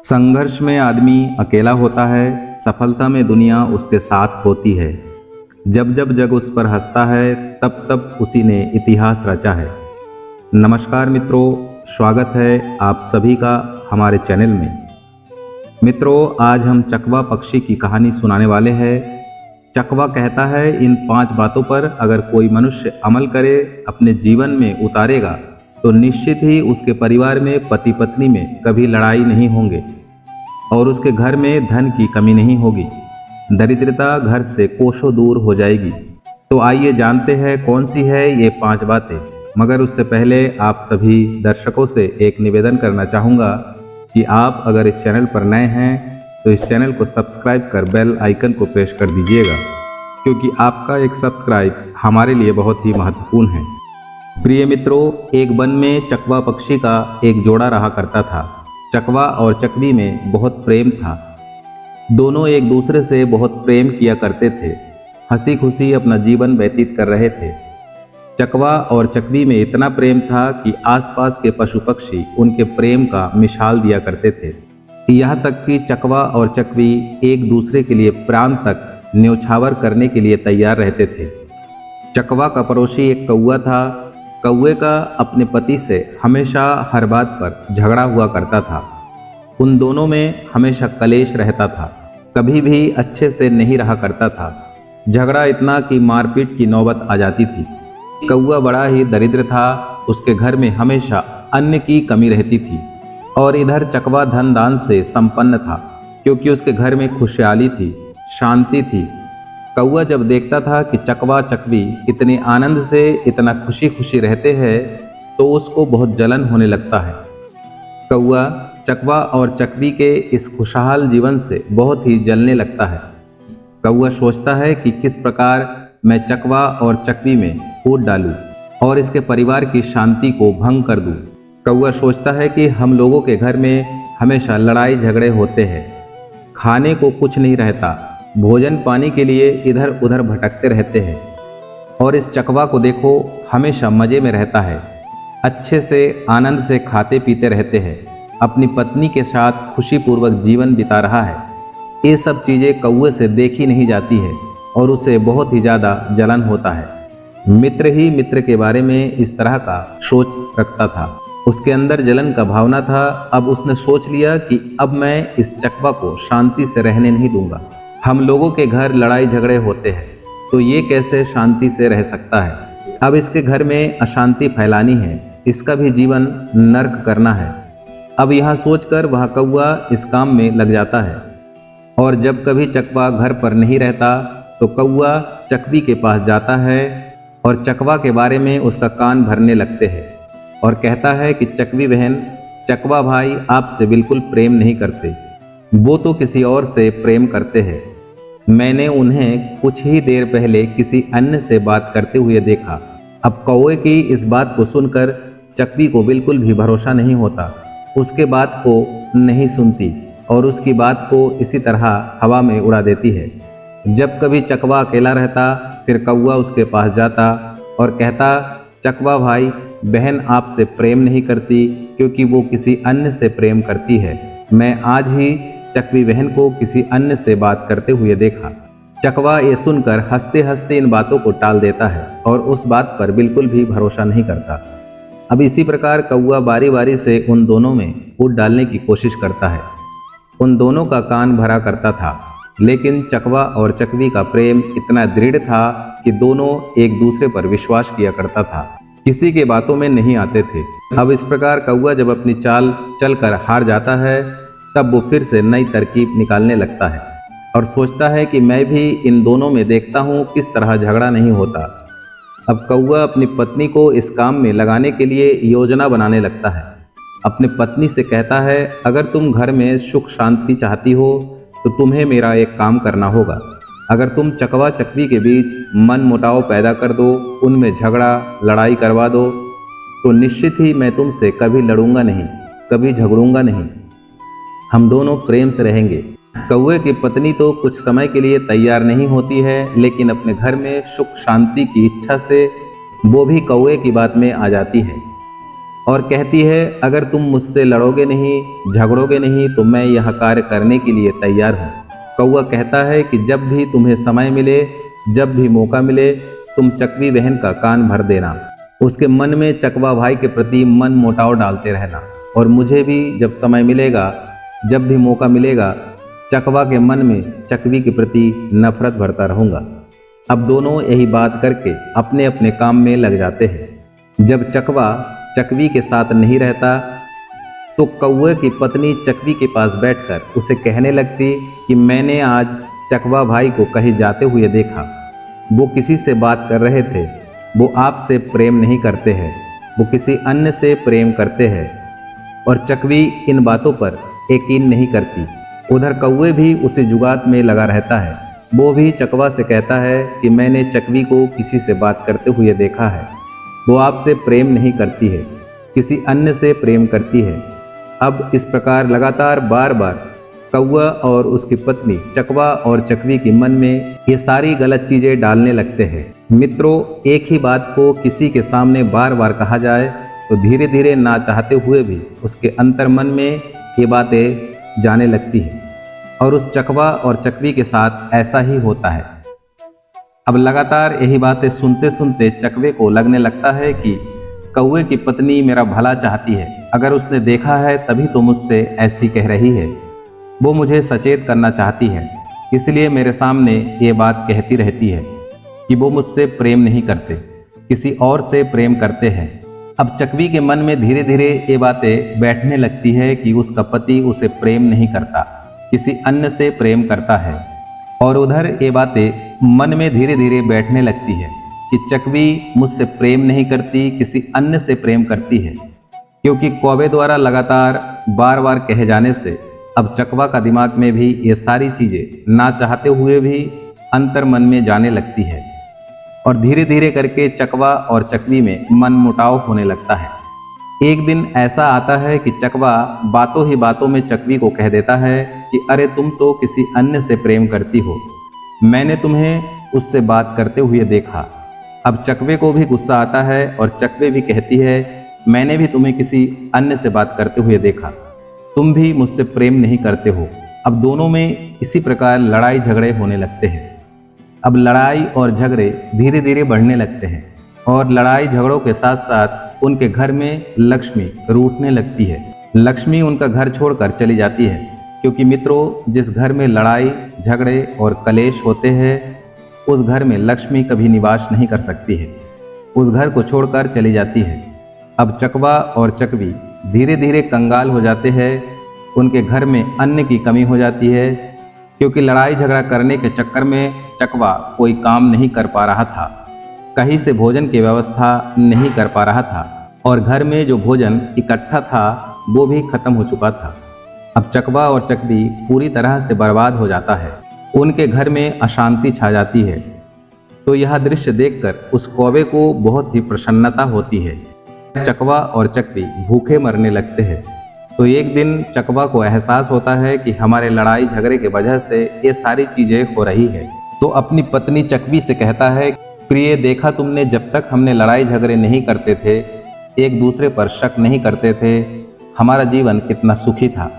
संघर्ष में आदमी अकेला होता है, सफलता में दुनिया उसके साथ होती है। जब जब जग उस पर हंसता है, तब तब उसी ने इतिहास रचा है। नमस्कार मित्रों, स्वागत है आप सभी का हमारे चैनल में। मित्रों, आज हम चकवा पक्षी की कहानी सुनाने वाले हैं। चकवा कहता है, इन 5 बातों पर अगर कोई मनुष्य अमल करे, अपने जीवन में उतारेगा, तो निश्चित ही उसके परिवार में, पति पत्नी में कभी लड़ाई नहीं होंगे और उसके घर में धन की कमी नहीं होगी। दरिद्रता घर से कोसों दूर हो जाएगी। तो आइए जानते हैं कौन सी है ये 5 बातें। मगर उससे पहले आप सभी दर्शकों से एक निवेदन करना चाहूँगा कि आप अगर इस चैनल पर नए हैं तो इस चैनल को सब्सक्राइब कर बेल आइकन को प्रेस कर दीजिएगा, क्योंकि आपका एक सब्सक्राइब हमारे लिए बहुत ही महत्वपूर्ण है। प्रिय मित्रों, एक वन में चकवा पक्षी का एक जोड़ा रहा करता था। चकवा और चकवी में बहुत प्रेम था। दोनों एक दूसरे से बहुत प्रेम किया करते थे, हंसी खुशी अपना जीवन व्यतीत कर रहे थे। चकवा और चकवी में इतना प्रेम था कि आसपास के पशु पक्षी उनके प्रेम का मिसाल दिया करते थे। यहाँ तक कि चकवा और चकवी एक दूसरे के लिए प्राण तक न्यौछावर करने के लिए तैयार रहते थे। चकवा का पड़ोसी एक कौवा था। कौवे का अपने पति से हमेशा हर बात पर झगड़ा हुआ करता था। उन दोनों में हमेशा कलेश रहता था, कभी भी अच्छे से नहीं रहा करता था। झगड़ा इतना कि मारपीट की नौबत आ जाती थी। कौवा बड़ा ही दरिद्र था, उसके घर में हमेशा अन्न की कमी रहती थी। और इधर चकवा धन दान से संपन्न था, क्योंकि उसके घर में खुशहाली थी, शांति थी। कौवा जब देखता था कि चकवा चकवी इतने आनंद से, इतना खुशी खुशी रहते हैं, तो उसको बहुत जलन होने लगता है। कौवा चकवा और चकवी के इस खुशहाल जीवन से बहुत ही जलने लगता है। कौवा सोचता है कि किस प्रकार मैं चकवा और चकवी में फूट डालूं और इसके परिवार की शांति को भंग कर दूं। कौवा सोचता है कि हम लोगों के घर में हमेशा लड़ाई झगड़े होते हैं, खाने को कुछ नहीं रहता, भोजन पानी के लिए इधर उधर भटकते रहते हैं। और इस चकवा को देखो, हमेशा मज़े में रहता है, अच्छे से आनंद से खाते पीते रहते हैं, अपनी पत्नी के साथ खुशीपूर्वक जीवन बिता रहा है। ये सब चीज़ें कौवे से देखी नहीं जाती है और उसे बहुत ही ज़्यादा जलन होता है। मित्र ही मित्र के बारे में इस तरह का सोच रखता था। उसके अंदर जलन का भावना था। अब उसने सोच लिया कि अब मैं इस चकवा को शांति से रहने नहीं दूंगा। हम लोगों के घर लड़ाई झगड़े होते हैं, तो ये कैसे शांति से रह सकता है। अब इसके घर में अशांति फैलानी है, इसका भी जीवन नर्क करना है। अब यहाँ सोचकर वह कौवा इस काम में लग जाता है। और जब कभी चकवा घर पर नहीं रहता, तो कौवा चकवी के पास जाता है और चकवा के बारे में उसका कान भरने लगते हैं और कहता है कि चकवी बहन, चकवा भाई आपसे बिल्कुल प्रेम नहीं करते, वो तो किसी और से प्रेम करते हैं। मैंने उन्हें कुछ ही देर पहले किसी अन्य से बात करते हुए देखा। अब कौवे की इस बात को सुनकर चकवी को बिल्कुल भी भरोसा नहीं होता, उसके बात को नहीं सुनती और उसकी बात को इसी तरह हवा में उड़ा देती है। जब कभी चकवा अकेला रहता, फिर कौवा उसके पास जाता और कहता, चकवा भाई, बहन आपसे प्रेम नहीं करती, क्योंकि वो किसी अन्य से प्रेम करती है। मैं आज ही चकवी बहन को किसी अन्य से बात करते हुए देखा। चकवा ये सुनकर हंसते हंसते इन बातों को टाल देता है और उस बात पर बिल्कुल भी भरोसा नहीं करता। अब इसी प्रकार कौवा बारी बारी से उन दोनों में फूट डालने की कोशिश करता है। उन दोनों का कान भरा करता था, लेकिन चकवा और चकवी का प्रेम इतना दृढ़ था कि दोनों एक दूसरे पर विश्वास किया करता था, किसी के बातों में नहीं आते थे। अब इस प्रकार कौवा जब अपनी चाल चलकर हार जाता है, तब वो फिर से नई तरकीब निकालने लगता है और सोचता है कि मैं भी इन दोनों में देखता हूँ किस तरह झगड़ा नहीं होता। अब कौवा अपनी पत्नी को इस काम में लगाने के लिए योजना बनाने लगता है। अपनी पत्नी से कहता है, अगर तुम घर में सुख शांति चाहती हो तो तुम्हें मेरा एक काम करना होगा। अगर तुम चकवा चकवी के बीच मन मुटाव पैदा कर दो, उनमें झगड़ा लड़ाई करवा दो, तो निश्चित ही मैं तुमसे कभी लड़ूंगा नहीं, कभी झगड़ूंगा नहीं, हम दोनों प्रेम से रहेंगे। कौवे की पत्नी तो कुछ समय के लिए तैयार नहीं होती है, लेकिन अपने घर में सुख शांति की इच्छा से वो भी कौवे की बात में आ जाती है। और कहती है, अगर तुम मुझसे लड़ोगे नहीं, झगड़ोगे नहीं तो मैं यह कार्य करने के लिए तैयार हूँ। कौवा कहता है कि जब भी तुम्हें समय मिले, जब भी मौका मिले, तुम चकवी बहन का कान भर देना। उसके मन में चकवा भाई के प्रति मन मोटाव डालते रहना, और मुझे भी जब समय मिलेगा, जब भी मौका मिलेगा, चकवा के मन में चकवी के प्रति नफरत भरता रहूंगा। अब दोनों यही बात करके अपने अपने काम में लग जाते हैं। जब चकवा चकवी के साथ नहीं रहता तो कौवे की पत्नी चकवी के पास बैठकर उसे कहने लगती कि मैंने आज चकवा भाई को कहीं जाते हुए देखा। वो किसी से बात कर रहे थे। वो आपसे प्रेम नहीं करते हैं, वो किसी अन्य से प्रेम करते हैं। और चकवी इन बातों पर यकीन नहीं करती। उधर कौवे भी उसी जुगात में लगा रहता है। वो भी चकवा से कहता है कि मैंने चकवी को किसी से बात करते हुए देखा है। वो आपसे प्रेम नहीं करती है, किसी अन्य से प्रेम करती है। अब इस प्रकार लगातार बार बार कौवा और उसकी पत्नी चकवा और चकवी के मन में ये सारी गलत चीज़ें डालने लगते हैं। मित्रों, एक ही बात को किसी के सामने बार बार कहा जाए तो धीरे धीरे ना चाहते हुए भी उसके अंतर्मन में ये बातें जाने लगती हैं। और उस चकवा और चकवी के साथ ऐसा ही होता है। अब लगातार यही बातें सुनते सुनते चकवे को लगने लगता है कि कौवे की पत्नी मेरा भला चाहती है। अगर उसने देखा है तभी तो मुझसे ऐसी कह रही है। वो मुझे सचेत करना चाहती है, इसलिए मेरे सामने ये बात कहती रहती है कि वो मुझसे प्रेम नहीं करते, किसी और से प्रेम करते हैं। अब चकवी के मन में धीरे धीरे ये बातें बैठने लगती है कि उसका पति उसे प्रेम नहीं करता, किसी अन्य से प्रेम करता है। और उधर ये बातें मन में धीरे धीरे बैठने लगती है कि चकवी मुझसे प्रेम नहीं करती, किसी अन्य से प्रेम करती है। क्योंकि कौवे द्वारा लगातार बार बार कहे जाने से अब चकवा का दिमाग में भी ये सारी चीज़ें ना चाहते हुए भी अंतर मन में जाने लगती है। और धीरे धीरे करके चकवा और चकवी में मन मुटाव होने लगता है। एक दिन ऐसा आता है कि चकवा बातों ही बातों में चकवी को कह देता है कि अरे तुम तो किसी अन्य से प्रेम करती हो, मैंने तुम्हें उससे बात करते हुए देखा। अब चकवे को भी गुस्सा आता है और चकवे भी कहती है मैंने भी तुम्हें किसी अन्य से बात करते हुए देखा, तुम भी मुझसे प्रेम नहीं करते हो। अब दोनों में इसी प्रकार लड़ाई झगड़े होने लगते हैं। अब लड़ाई और झगड़े धीरे धीरे बढ़ने लगते हैं और लड़ाई झगड़ों के साथ साथ उनके घर में लक्ष्मी रूठने लगती है। लक्ष्मी उनका घर छोड़कर चली जाती है, क्योंकि मित्रों, जिस घर में लड़ाई झगड़े और कलेश होते हैं उस घर में लक्ष्मी कभी निवास नहीं कर सकती है, उस घर को छोड़कर चली जाती है। अब चकवा और चकवी धीरे धीरे कंगाल हो जाते हैं। उनके घर में अन्न की कमी हो जाती है, क्योंकि लड़ाई झगड़ा करने के चक्कर में चकवा कोई काम नहीं कर पा रहा था, कहीं से भोजन की व्यवस्था नहीं कर पा रहा था और घर में जो भोजन इकट्ठा था वो भी खत्म हो चुका था। अब चकवा और चकवी पूरी तरह से बर्बाद हो जाता है, उनके घर में अशांति छा जाती है। तो यह दृश्य देखकर उस कौवे को बहुत ही प्रसन्नता होती है। चकवा और चकवी भूखे मरने लगते हैं। तो एक दिन चकवा को एहसास होता है कि हमारे लड़ाई झगड़े के वजह से ये सारी चीजें हो रही है। तो अपनी पत्नी चकवी से कहता है, प्रिय, देखा तुमने, जब तक हमने लड़ाई झगड़े नहीं करते थे, एक दूसरे पर शक नहीं करते थे, हमारा जीवन कितना सुखी था।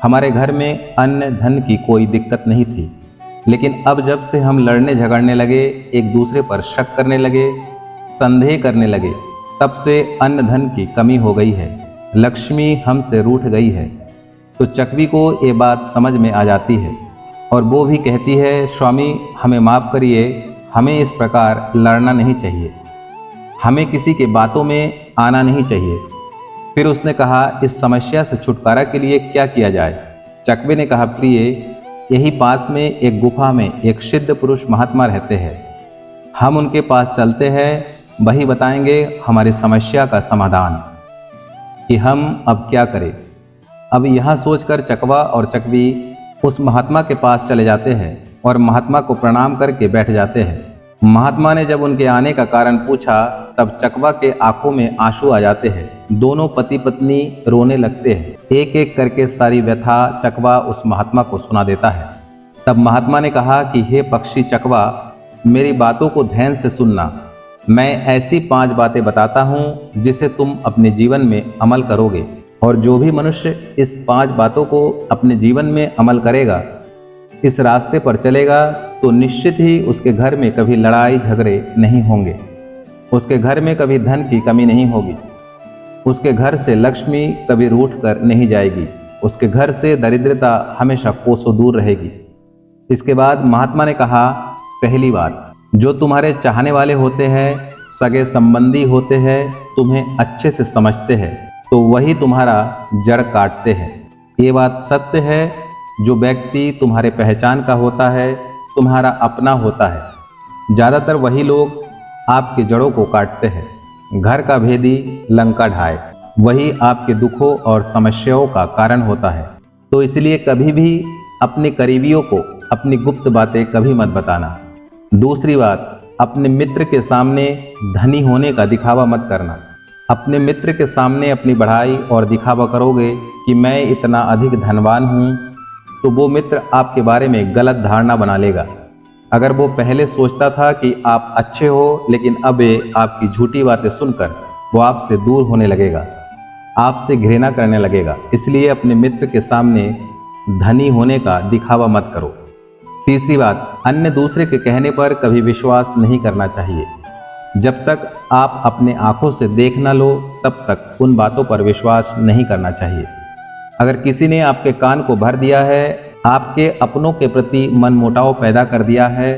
हमारे घर में अन्न धन की कोई दिक्कत नहीं थी। लेकिन अब जब से हम लड़ने झगड़ने लगे, एक दूसरे पर शक करने लगे, संदेह करने लगे, तब से अन्न धन की कमी हो गई है, लक्ष्मी हमसे रूठ गई है। तो चकवी को ये बात समझ में आ जाती है और वो भी कहती है, स्वामी हमें माफ़ करिए, हमें इस प्रकार लड़ना नहीं चाहिए, हमें किसी के बातों में आना नहीं चाहिए। फिर उसने कहा, इस समस्या से छुटकारा के लिए क्या किया जाए? चकवे ने कहा, प्रिय, यही पास में एक गुफा में एक सिद्ध पुरुष महात्मा रहते हैं, हम उनके पास चलते हैं, वही बताएंगे हमारी समस्या का समाधान कि हम अब क्या करें। अब यह सोचकर चकवा और चकवी उस महात्मा के पास चले जाते हैं और महात्मा को प्रणाम करके बैठ जाते हैं। महात्मा ने जब उनके आने का कारण पूछा तब चकवा के आंखों में आंसू आ जाते हैं। दोनों पति पत्नी रोने लगते हैं। एक एक करके सारी व्यथा चकवा उस महात्मा को सुना देता है। तब महात्मा ने कहा कि हे पक्षी चकवा, मेरी बातों को ध्यान से सुनना। मैं ऐसी 5 बातें बताता हूँ जिसे तुम अपने जीवन में अमल करोगे, और जो भी मनुष्य इस 5 बातों को अपने जीवन में अमल करेगा, इस रास्ते पर चलेगा, तो निश्चित ही उसके घर में कभी लड़ाई झगड़े नहीं होंगे, उसके घर में कभी धन की कमी नहीं होगी, उसके घर से लक्ष्मी कभी रूठ कर नहीं जाएगी, उसके घर से दरिद्रता हमेशा कोसों दूर रहेगी। इसके बाद महात्मा ने कहा, पहली बात, जो तुम्हारे चाहने वाले होते हैं, सगे संबंधी होते हैं, तुम्हें अच्छे से समझते हैं, तो वही तुम्हारा जड़ काटते हैं। ये बात सत्य है। जो व्यक्ति तुम्हारे पहचान का होता है, तुम्हारा अपना होता है, ज़्यादातर वही लोग आपके जड़ों को काटते हैं। घर का भेदी लंका ढाए, वही आपके दुखों और समस्याओं का कारण होता है। तो इसलिए कभी भी अपने करीबियों को अपनी गुप्त बातें कभी मत बताना। दूसरी बात, अपने मित्र के सामने धनी होने का दिखावा मत करना। अपने मित्र के सामने अपनी बढ़ाई और दिखावा करोगे कि मैं इतना अधिक धनवान हूँ, तो वो मित्र आपके बारे में गलत धारणा बना लेगा। अगर वो पहले सोचता था कि आप अच्छे हो, लेकिन अब आपकी झूठी बातें सुनकर वो आपसे दूर होने लगेगा, आपसे घृणा करने लगेगा। इसलिए अपने मित्र के सामने धनी होने का दिखावा मत करो। तीसरी बात, अन्य दूसरे के कहने पर कभी विश्वास नहीं करना चाहिए। जब तक आप अपने आंखों से देख न लो, तब तक उन बातों पर विश्वास नहीं करना चाहिए। अगर किसी ने आपके कान को भर दिया है, आपके अपनों के प्रति मनमुटाव पैदा कर दिया है,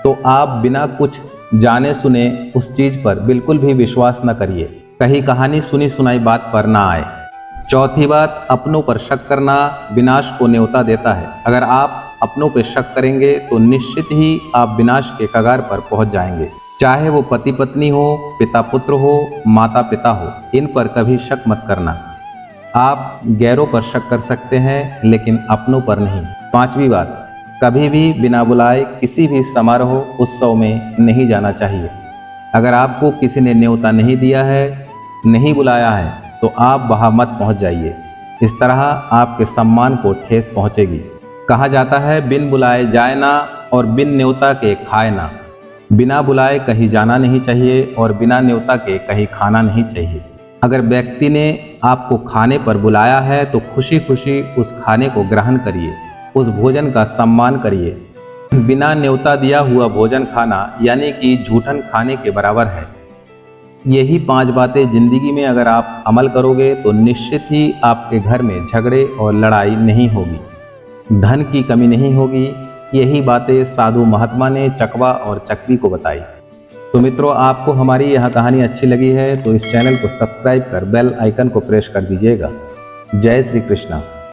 तो आप बिना कुछ जाने सुने उस चीज पर बिल्कुल भी विश्वास न करिए। कहीं कहानी सुनी सुनाई बात पर ना आए। चौथी बात, अपनों पर शक करना विनाश को न्योता देता है। अगर आप अपनों पर शक करेंगे तो निश्चित ही आप विनाश के कगार पर पहुंच जाएंगे। चाहे वो पति पत्नी हो, पिता पुत्र हो, माता पिता हो, इन पर कभी शक मत करना। आप गैरों पर शक कर सकते हैं, लेकिन अपनों पर नहीं। पांचवी बात, कभी भी बिना बुलाए किसी भी समारोह उत्सव में नहीं जाना चाहिए। अगर आपको किसी ने न्योता नहीं दिया है, नहीं बुलाया है, तो आप वहां मत पहुंच जाइए। इस तरह आपके सम्मान को ठेस पहुंचेगी। कहा जाता है, बिन बुलाए जाए ना और बिन न्योता के खाए ना। बिना बुलाए कहीं जाना नहीं चाहिए और बिना न्योता के कहीं खाना नहीं चाहिए। अगर व्यक्ति ने आपको खाने पर बुलाया है तो खुशी खुशी उस खाने को ग्रहण करिए, उस भोजन का सम्मान करिए। बिना न्योता दिया हुआ भोजन खाना यानी कि झूठन खाने के बराबर है। यही 5 बातें जिंदगी में अगर आप अमल करोगे तो निश्चित ही आपके घर में झगड़े और लड़ाई नहीं होगी, धन की कमी नहीं होगी। यही बातें साधु महात्मा ने चकवा और चकवी को बताई। तो मित्रों, आपको हमारी यह कहानी अच्छी लगी है तो इस चैनल को सब्सक्राइब कर बेल आइकन को प्रेस कर दीजिएगा। जय श्री कृष्णा।